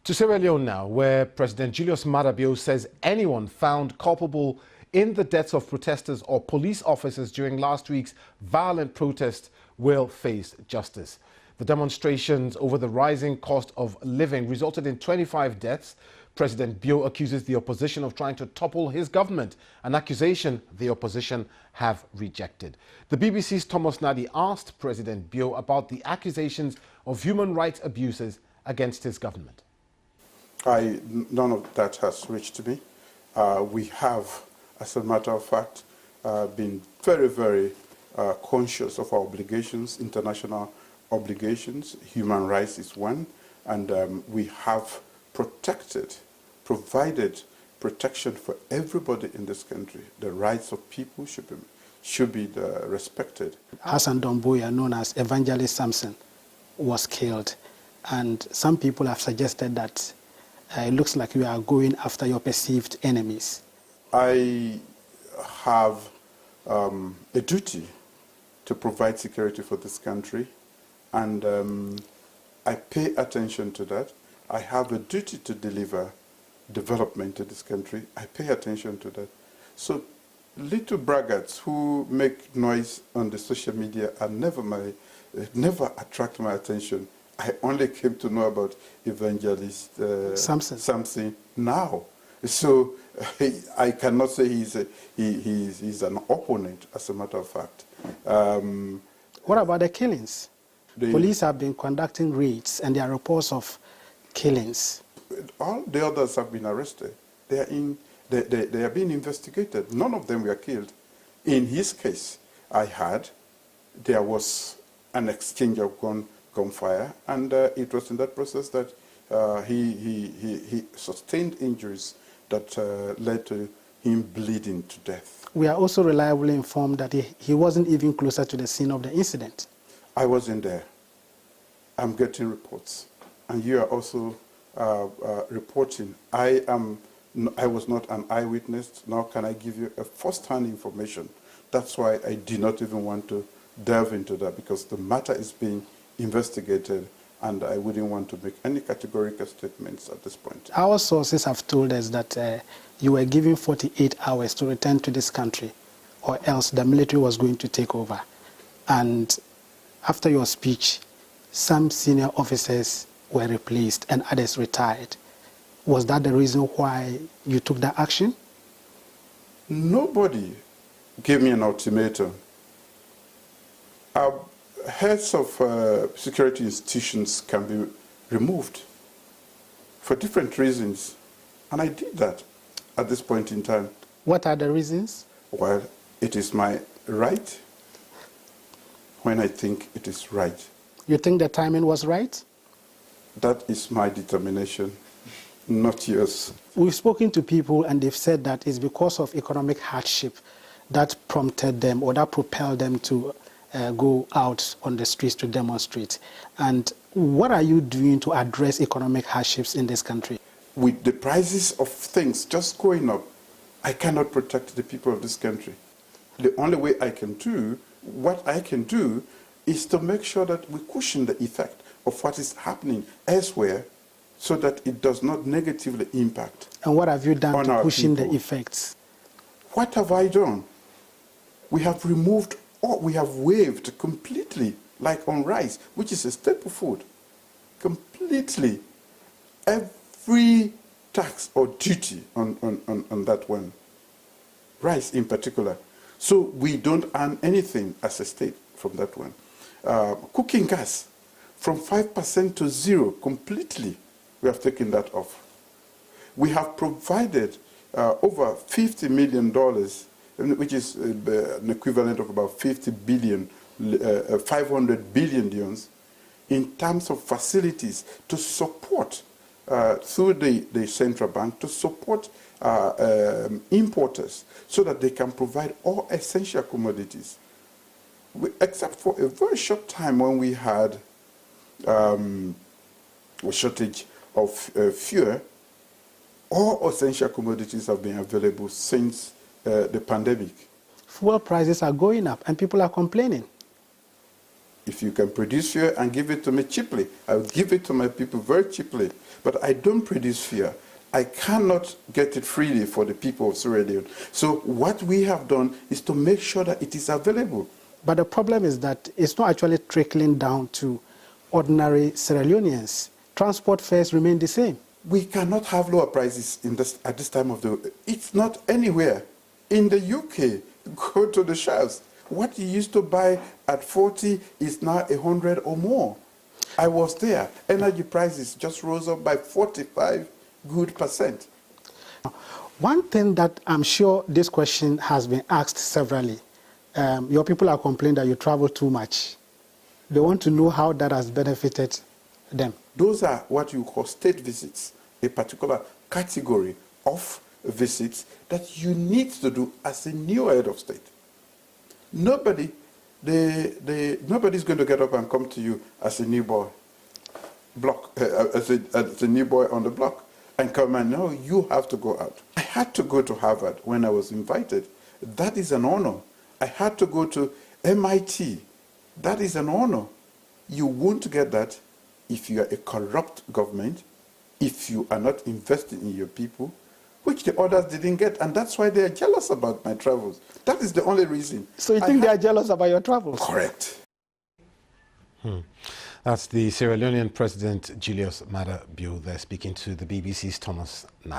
To Sierra Leone now, where President Julius Maada Bio says anyone found culpable in the deaths of protesters or police officers during last week's violent protest will face justice. The demonstrations over the rising cost of living resulted in 25 deaths. President Bio accuses the opposition of trying to topple his government, an accusation the opposition have rejected. The BBC's Thomas Nadi asked President Bio about the accusations of human rights abuses against his government. None of that has reached me. We have, as a matter of fact, been very, very conscious of our obligations, international obligations. Human rights is one, and we have provided protection for everybody in this country. The rights of people should be respected. Hassan Domboya, known as Evangelist Samson, was killed, and some people have suggested that it looks like you are going after your perceived enemies. I have a duty to provide security for this country, and I pay attention to that. I have a duty to deliver development to this country. I pay attention to that. So little braggarts who make noise on the social media are never attract my attention. I only came to know about Evangelist Samson now. So I cannot say he's an opponent, as a matter of fact. What about the killings? Police have been conducting raids, and there are reports of killings. All the others have been arrested. They are being investigated. None of them were killed. In his case, there was an exchange of gunfire, and it was in that process that he sustained injuries that led to him bleeding to death. We are also reliably informed that he wasn't even closer to the scene of the incident. I wasn't there. I'm getting reports, and you are also reporting. I was not an eyewitness, nor can I give you a first-hand information. That's why I did not even want to delve into that, because the matter is being investigated, and I wouldn't want to make any categorical statements at this point. Our sources have told us that you were given 48 hours to return to this country, or else the military was going to take over. And after your speech, some senior officers were replaced and others retired. Was that the reason why you took that action? Nobody gave me an ultimatum. Heads of security institutions can be removed for different reasons, and I did that at this point in time. What are the reasons? Well, it is my right when I think it is right. You think the timing was right? That is my determination, not yours. We've spoken to people, and they've said that it's because of economic hardship that prompted them, or that propelled them to go out on the streets to demonstrate. And what are you doing to address economic hardships in this country? With the prices of things just going up, I cannot protect the people of this country. The only way what I can do is to make sure that we cushion the effect of what is happening elsewhere, so that it does not negatively impact. And what have you done to cushion the effects? What have I done? We have removed, or we have waived completely, like on rice, which is a staple food, completely every tax or duty on that one, rice in particular. So we don't earn anything as a state from that one. Cooking gas, from 5% to 0 completely, we have taken that off. We have provided over $50 million, which is an equivalent of about 500 billion in terms of facilities to support, through the central bank, to support importers so that they can provide all essential commodities. Except for a very short time when we had a shortage of fuel, all essential commodities have been available since the pandemic. Fuel prices are going up and people are complaining. If you can produce fear and give it to me cheaply, I will give it to my people very cheaply. But I don't produce fear. I cannot get it freely for the people of Sierra Leone. So what we have done is to make sure that it is available. But the problem is that it's not actually trickling down to ordinary Sierra Leoneans. Transport fares remain the same. We cannot have lower prices at this time of the... It's not anywhere. In the UK, go to the shelves. What you used to buy at 40 is now 100 or more. I was there. Energy prices just rose up by 45 good percent. One thing that I'm sure this question has been asked severally, your people are complaining that you travel too much. They want to know how that has benefited them. Those are what you call state visits, a particular category of visits that you need to do as a new head of state. Nobody's going to get up and come to you as a new boy, as a new boy on the block, and come and no, you have to go out. I had to go to Harvard when I was invited. That is an honor. I had to go to MIT. That is an honor. You won't get that if you are a corrupt government, if you are not investing in your people, which the others didn't get, and that's why they are jealous about my travels. That is the only reason. So you think they are jealous about your travels? Correct. That's the Sierra Leonean President Julius Maada Bio there speaking to the BBC's Thomas Knight.